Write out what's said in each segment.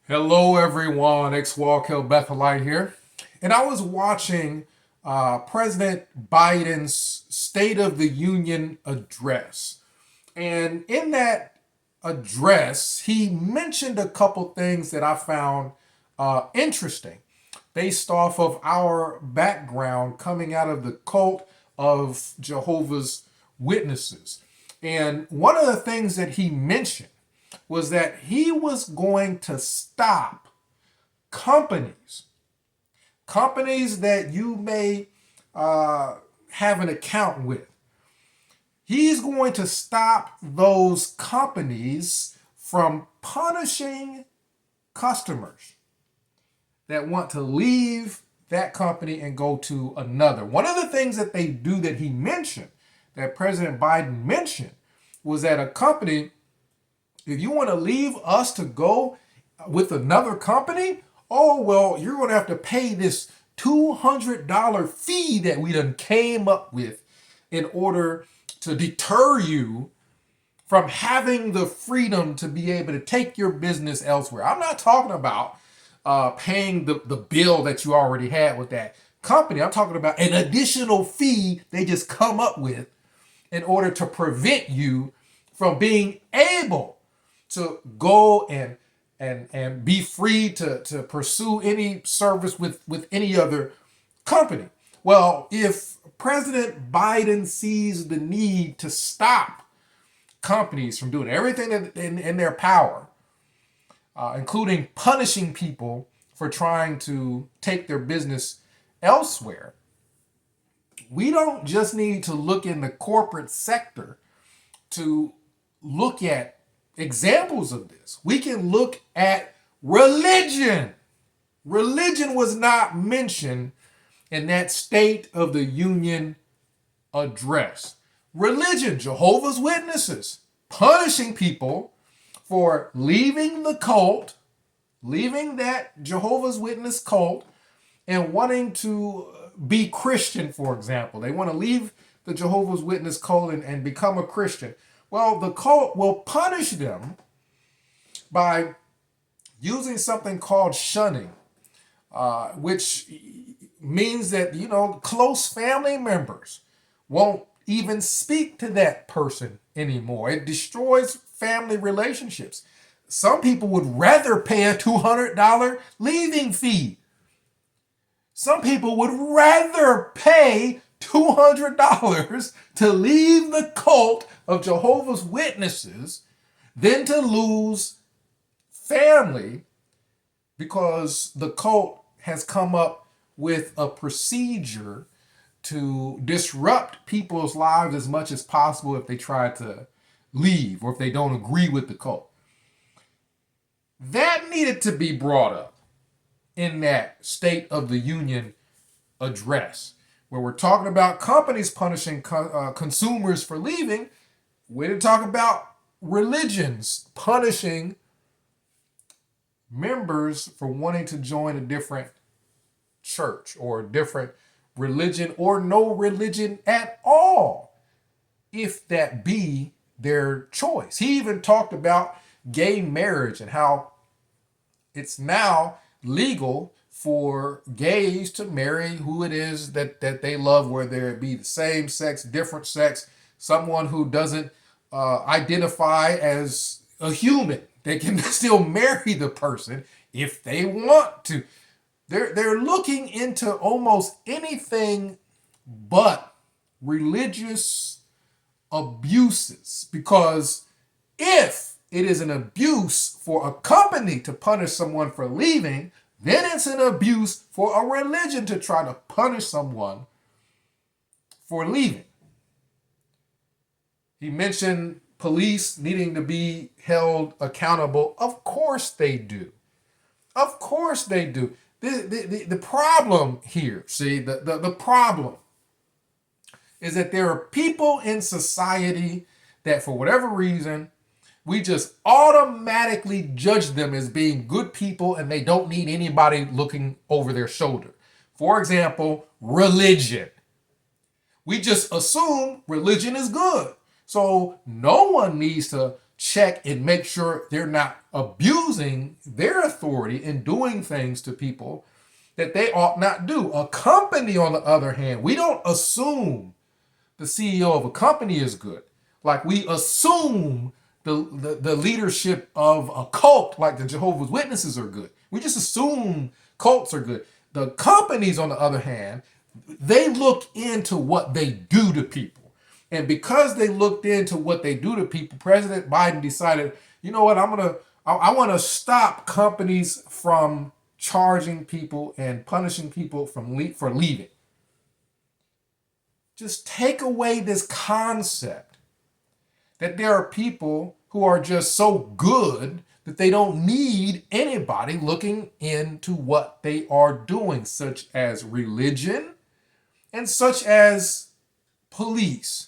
Hello, everyone. Ex-Walkill Bethelite here. And I was watching President Biden's State of the Union address. And in that address, he mentioned a couple things that I found interesting based off of our background coming out of the cult of Jehovah's Witnesses. And one of the things that he mentioned was that he was going to stop companies, companies that you may have an account with. He's going to stop those companies from punishing customers that want to leave that company and go to another. One of the things that they do that he mentioned, that President Biden mentioned, was that a company, if you want to leave us to go with another company, oh, well, you're going to have to pay this $200 fee that we done came up with in order to deter you from having the freedom to be able to take your business elsewhere. I'm not talking about paying the bill that you already had with that company. I'm talking about an additional fee they just come up with in order to prevent you from being able to go and be free to pursue any service with any other company. Well, if President Biden sees the need to stop companies from doing everything in their power, including punishing people for trying to take their business elsewhere, we don't just need to look in the corporate sector to look at examples of this. We can look at religion. Religion was not mentioned in that State of the Union address. Religion, Jehovah's Witnesses, punishing people for leaving the cult, leaving that Jehovah's Witness cult, and wanting to be Christian, for example. They want to leave the Jehovah's Witness cult and become a Christian. Well, the cult will punish them by using something called shunning, which means that, close family members won't even speak to that person anymore. It destroys family relationships. Some people would rather pay a $200 leaving fee. Some people would rather pay $200 to leave the cult of Jehovah's Witnesses than to lose family, because the cult has come up with a procedure to disrupt people's lives as much as possible if they try to leave or if they don't agree with the cult. That needed to be brought up in that State of the Union address, where we're talking about companies punishing consumers for leaving. We didn't talk about religions punishing members for wanting to join a different church or a different religion or no religion at all, if that be their choice. He even talked about gay marriage and how it's now legal for gays to marry who it is that they love, whether it be the same sex, different sex, someone who doesn't identify as a human. They can still marry the person if they want to. They're looking into almost anything but religious abuses, because if it is an abuse for a company to punish someone for leaving, then it's an abuse for a religion to try to punish someone for leaving. He mentioned police needing to be held accountable. Of course they do. Of course they do. The problem here, the problem is that there are people in society that, for whatever reason, we just automatically judge them as being good people and they don't need anybody looking over their shoulder. For example, religion. We just assume religion is good. So no one needs to check and make sure they're not abusing their authority and doing things to people that they ought not do. A company, on the other hand, we don't assume the CEO of a company is good. Like we assume the leadership of a cult like the Jehovah's Witnesses are good. We just assume cults are good. The companies, on the other hand, they look into what they do to people. And because they looked into what they do to people, President Biden decided, you know what, I want to stop companies from charging people and punishing people for leaving. Just take away this concept that there are people who are just so good that they don't need anybody looking into what they are doing, such as religion and such as police.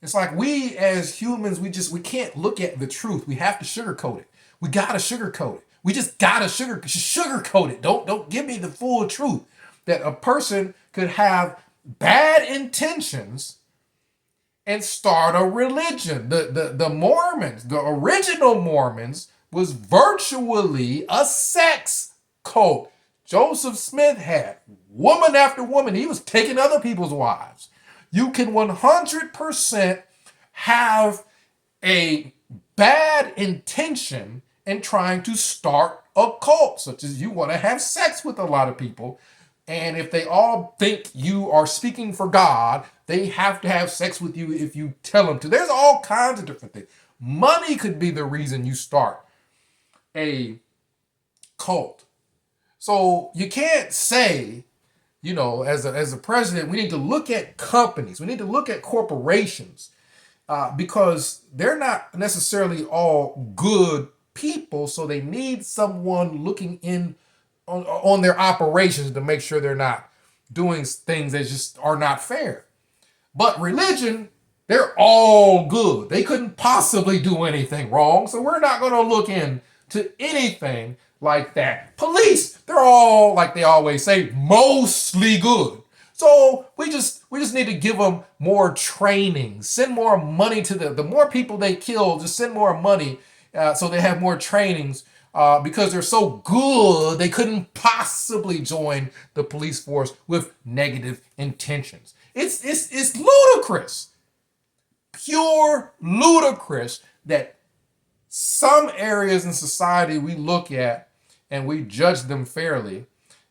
It's like we as humans, we can't look at the truth. We have to sugarcoat it. We gotta sugarcoat it. We just gotta sugarcoat it. Don't give me the full truth that a person could have bad intentions and start a religion. The Mormons, the original Mormons, was virtually a sex cult. Joseph Smith had woman after woman. He was taking other people's wives. You can 100% have a bad intention in trying to start a cult, such as you want to have sex with a lot of people. And if they all think you are speaking for God, they have to have sex with you if you tell them to. There's all kinds of different things. Money could be the reason you start a cult. So you can't say, you know, as a president, we need to look at companies. We need to look at corporations because they're not necessarily all good people. So they need someone looking in on their operations to make sure they're not doing things that just are not fair. But religion, they're all good. They couldn't possibly do anything wrong. So we're not going to look into anything like that. Police, they're all, like they always say, mostly good. So we just need to give them more training, send more money to them. The more people they kill, just send more money so they have more trainings because they're so good they couldn't possibly join the police force with negative intentions. It's ludicrous, pure ludicrous that some areas in society we look at and we judge them fairly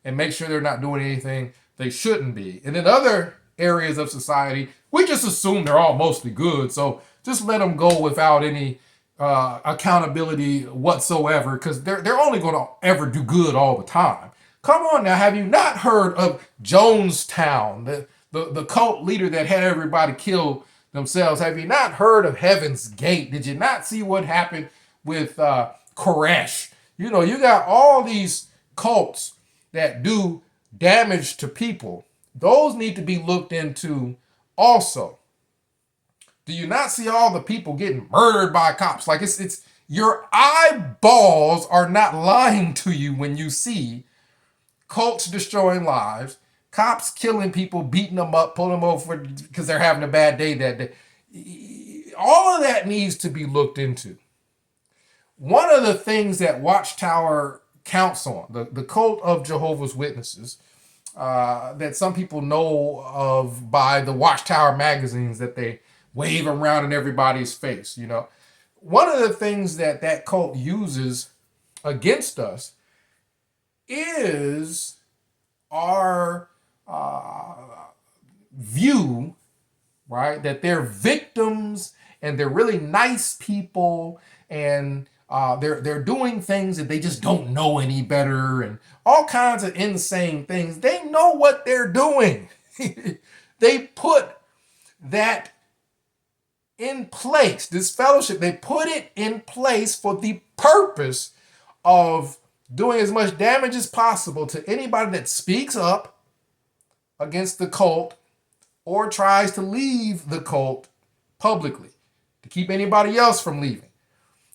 and make sure they're not doing anything they shouldn't be. And in other areas of society, we just assume they're all mostly good. So just let them go without any accountability whatsoever because they're only going to ever do good all the time. Come on now, have you not heard of Jonestown, the cult leader that had everybody kill themselves? Have you not heard of Heaven's Gate? Did you not see what happened with Koresh? You know, you got all these cults that do damage to people. Those need to be looked into also. Do you not see all the people getting murdered by cops? Like it's your eyeballs are not lying to you when you see cults destroying lives, cops killing people, beating them up, pulling them over because they're having a bad day that day. All of that needs to be looked into. One of the things that Watchtower counts on, the cult of Jehovah's Witnesses, that some people know of by the Watchtower magazines that they wave around in everybody's face, you know. One of the things that cult uses against us is our view, right, that they're victims and they're really nice people and they're doing things that they just don't know any better and all kinds of insane things. They know what they're doing. They put that in place, this fellowship, they put it in place for the purpose of doing as much damage as possible to anybody that speaks up against the cult or tries to leave the cult publicly, to keep anybody else from leaving.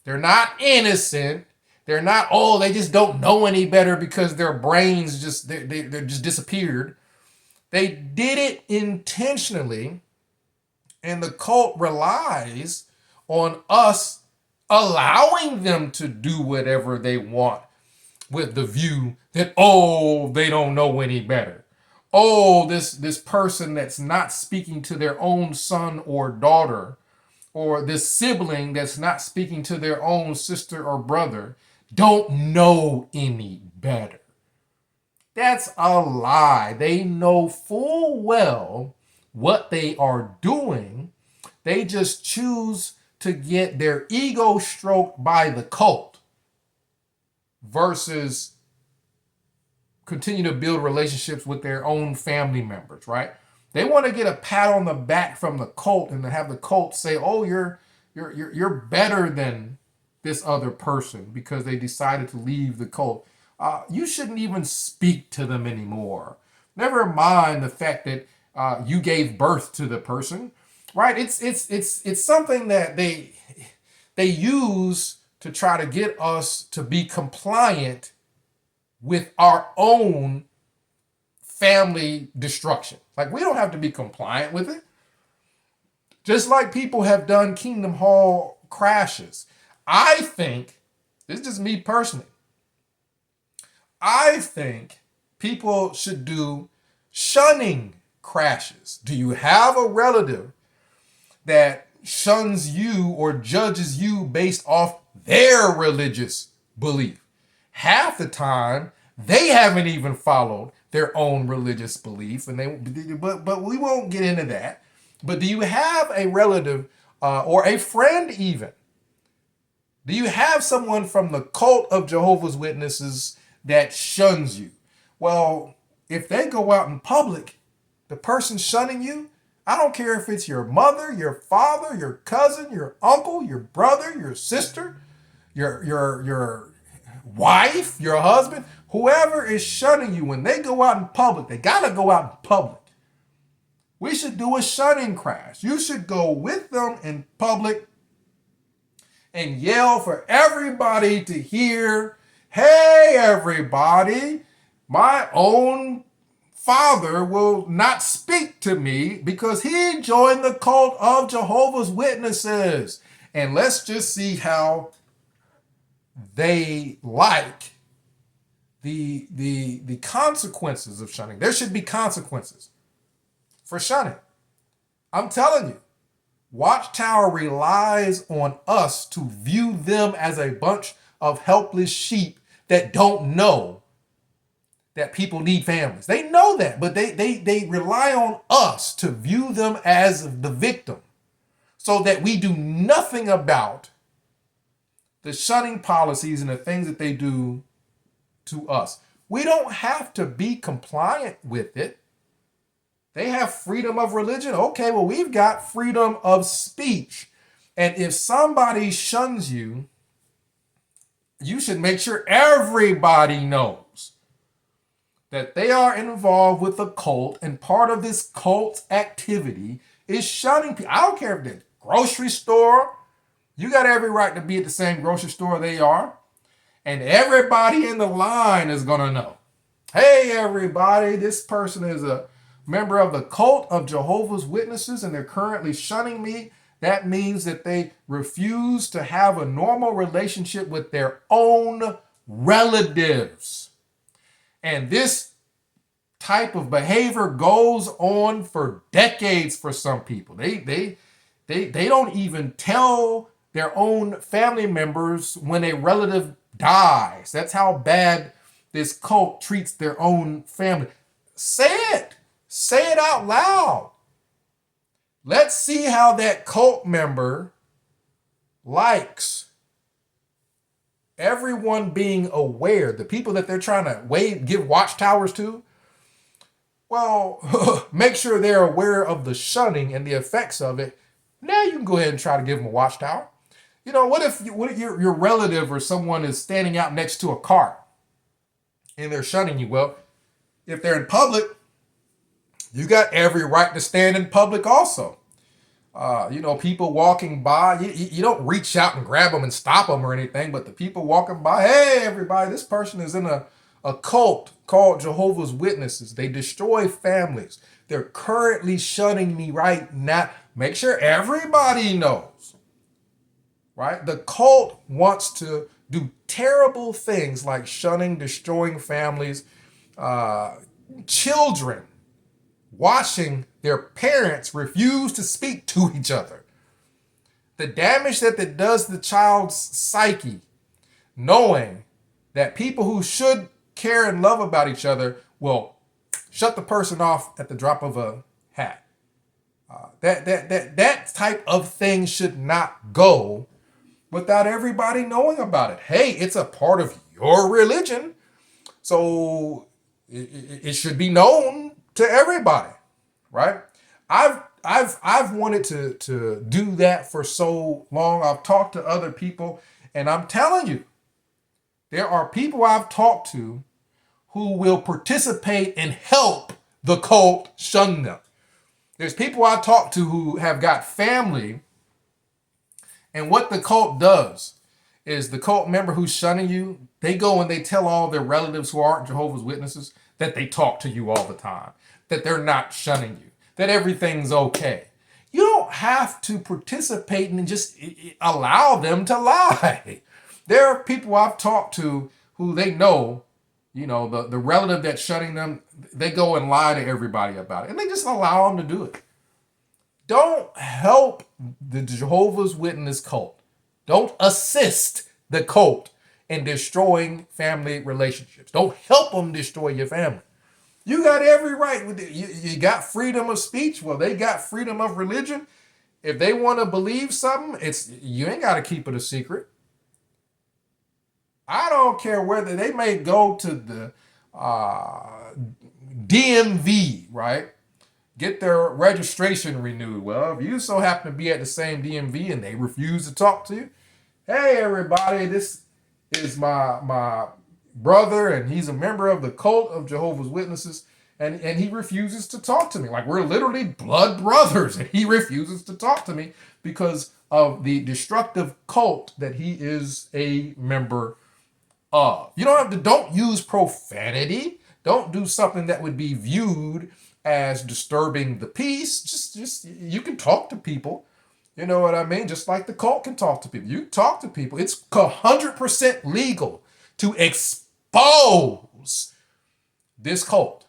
They're not innocent. They're not, oh, they just don't know any better because their brains just, they're just disappeared. They did it intentionally, and the cult relies on us allowing them to do whatever they want with the view that, oh, they don't know any better. Oh, this person that's not speaking to their own son or daughter, or this sibling that's not speaking to their own sister or brother, don't know any better. That's a lie. They know full well what they are doing. They just choose to get their ego stroked by the cult versus continue to build relationships with their own family members, right? They want to get a pat on the back from the cult and to have the cult say, "Oh, you're better than this other person because they decided to leave the cult." You shouldn't even speak to them anymore. Never mind the fact that you gave birth to the person, right? It's something that they use to try to get us to be compliant with our own family destruction. Like, we don't have to be compliant with it. Just like people have done Kingdom Hall crashes. I think, this is just me personally, I think people should do shunning crashes. Do you have a relative that shuns you or judges you based off their religious belief? Half the time, they haven't even followed their own religious belief, but we won't get into that. But do you have a relative or a friend even? Do you have someone from the cult of Jehovah's Witnesses that shuns you? Well, if they go out in public, the person shunning you, I don't care if it's your mother, your father, your cousin, your uncle, your brother, your sister, your wife, your husband, whoever is shunning you, when they go out in public, they got to go out in public. We should do a shunning crash. You should go with them in public and yell for everybody to hear, "Hey, everybody, my own father will not speak to me because he joined the cult of Jehovah's Witnesses." And let's just see how they like the consequences of shunning. There should be consequences for shunning. I'm telling you, Watchtower relies on us to view them as a bunch of helpless sheep that don't know that people need families. They know that, but they rely on us to view them as the victim so that we do nothing about the shunning policies and the things that they do to us. We don't have to be compliant with it. They have freedom of religion. Okay, well, we've got freedom of speech. And if somebody shuns you, you should make sure everybody knows that they are involved with a cult, and part of this cult's activity is shunning people. I don't care if they're grocery store. You got every right to be at the same grocery store they are. And everybody in the line is going to know. Hey, everybody, this person is a member of the cult of Jehovah's Witnesses and they're currently shunning me. That means that they refuse to have a normal relationship with their own relatives. And this type of behavior goes on for decades for some people. They don't even tell their own family members when a relative dies. That's how bad this cult treats their own family. Say it. Say it out loud. Let's see how that cult member likes everyone being aware, the people that they're trying to give watchtowers to. Well, make sure they're aware of the shunning and the effects of it. Now you can go ahead and try to give them a watchtower. You know, what if your relative or someone is standing out next to a car and they're shunning you? Well, if they're in public, you got every right to stand in public also. People walking by, you don't reach out and grab them and stop them or anything, but the people walking by, hey, everybody, this person is in a cult called Jehovah's Witnesses. They destroy families. They're currently shunning me right now. Make sure everybody knows. right? The cult wants to do terrible things like shunning, destroying families, uh, children watching their parents refuse to speak to each other. The damage that it does the child's psyche, knowing that people who should care and love about each other will shut the person off at the drop of a hat. That type of thing should not go without everybody knowing about it. Hey, it's a part of your religion, so it should be known to everybody, right? I've wanted to do that for so long. I've talked to other people, and I'm telling you, there are people I've talked to who will participate and help the cult shun them. There's people I talk to who have got family, and what the cult does is the cult member who's shunning you, they go and they tell all their relatives who aren't Jehovah's Witnesses that they talk to you all the time, that they're not shunning you, that everything's okay. You don't have to participate and just allow them to lie. There are people I've talked to who they know, the relative that's shunning them, they go and lie to everybody about it. And they just allow them to do it. Don't help the Jehovah's Witness cult. Don't assist the cult in destroying family relationships. Don't help them destroy your family. You got every right. You got freedom of speech. Well, they got freedom of religion. If they want to believe something, you ain't got to keep it a secret. I don't care whether they may go to the DMV, right? Get their registration renewed. Well, if you so happen to be at the same DMV and they refuse to talk to you, hey everybody, this is my brother, and he's a member of the cult of Jehovah's Witnesses, and he refuses to talk to me. Like, we're literally blood brothers, and he refuses to talk to me because of the destructive cult that he is a member of. You don't use profanity. Don't do something that would be viewed as disturbing the peace. Just you can talk to people. You know what I mean? Just like the cult can talk to people. You talk to people. It's 100% legal to expose this cult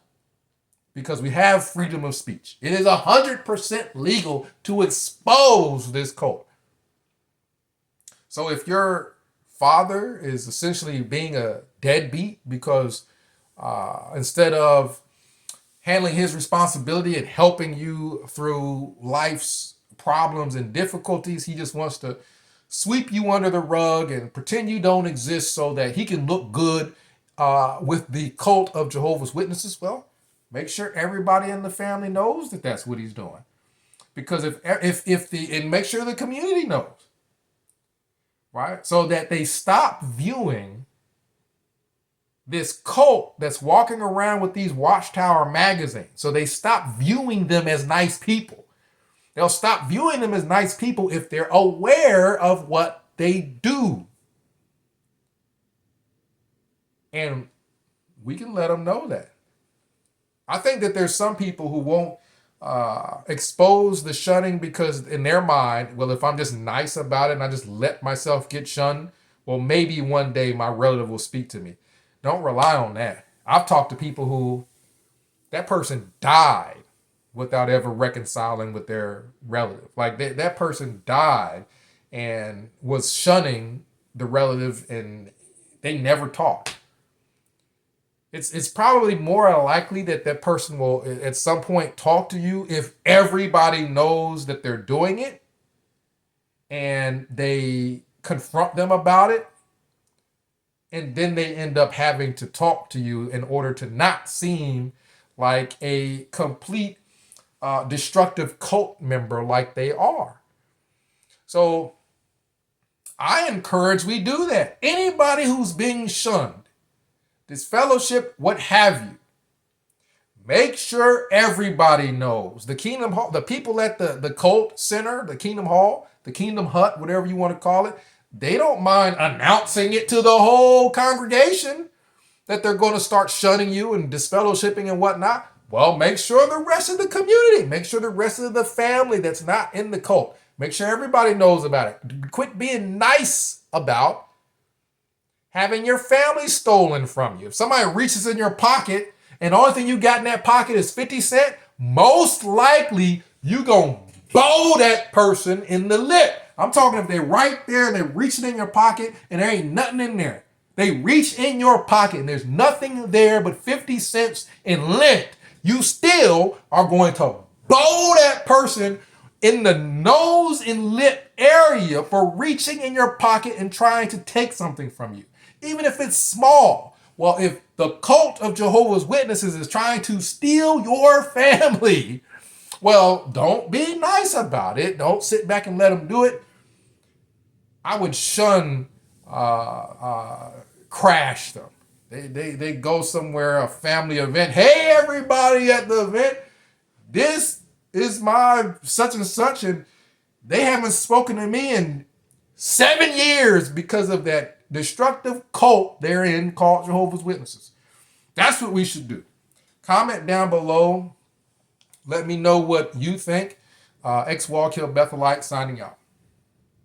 because we have freedom of speech. It is 100% legal to expose this cult. So if your father is essentially being a deadbeat because instead of handling his responsibility and helping you through life's problems and difficulties, he just wants to sweep you under the rug and pretend you don't exist so that he can look good with the cult of Jehovah's Witnesses. Well, make sure everybody in the family knows that that's what he's doing, because and make sure the community knows, right? So that they stop viewing this cult that's walking around with these Watchtower magazines. So they stop viewing them as nice people. They'll stop viewing them as nice people if they're aware of what they do. And we can let them know that. I think that there's some people who won't expose the shunning because in their mind, well, if I'm just nice about it and I just let myself get shunned, well, maybe one day my relative will speak to me. Don't rely on that. I've talked to people who that person died without ever reconciling with their relative. Like that person died and was shunning the relative and they never talked. It's probably more likely that person will at some point talk to you if everybody knows that they're doing it and they confront them about it. And then they end up having to talk to you in order to not seem like a complete destructive cult member like they are. So I encourage we do that. Anybody who's being shunned, this fellowship, what have you, make sure everybody knows. The Kingdom Hall, the people at the cult center, the Kingdom Hall, the Kingdom Hut, whatever you want to call it, they don't mind announcing it to the whole congregation that they're going to start shunning you and disfellowshipping and whatnot. Well, make sure the rest of the community, make sure the rest of the family that's not in the cult, Make sure everybody knows about it. Quit being nice about having your family stolen from you. If somebody reaches in your pocket and the only thing you got in that pocket is 50 cents, most likely you gonna bow that person in the lip. I'm talking if they're right there and they're reaching in your pocket and there ain't nothing in there. They reach in your pocket and there's nothing there but 50 cents in lint. You still are going to bow that person in the nose and lip area for reaching in your pocket and trying to take something from you, even if it's small. Well, if the cult of Jehovah's Witnesses is trying to steal your family, well, don't be nice about it. Don't sit back and let them do it. I would shun, crash them. They go somewhere, a family event. Hey, everybody at the event, this is my such and such, and they haven't spoken to me in 7 years because of that destructive cult they're in called Jehovah's Witnesses. That's what we should do. Comment down below. Let me know what you think. Ex-Wallkill Bethelite signing out.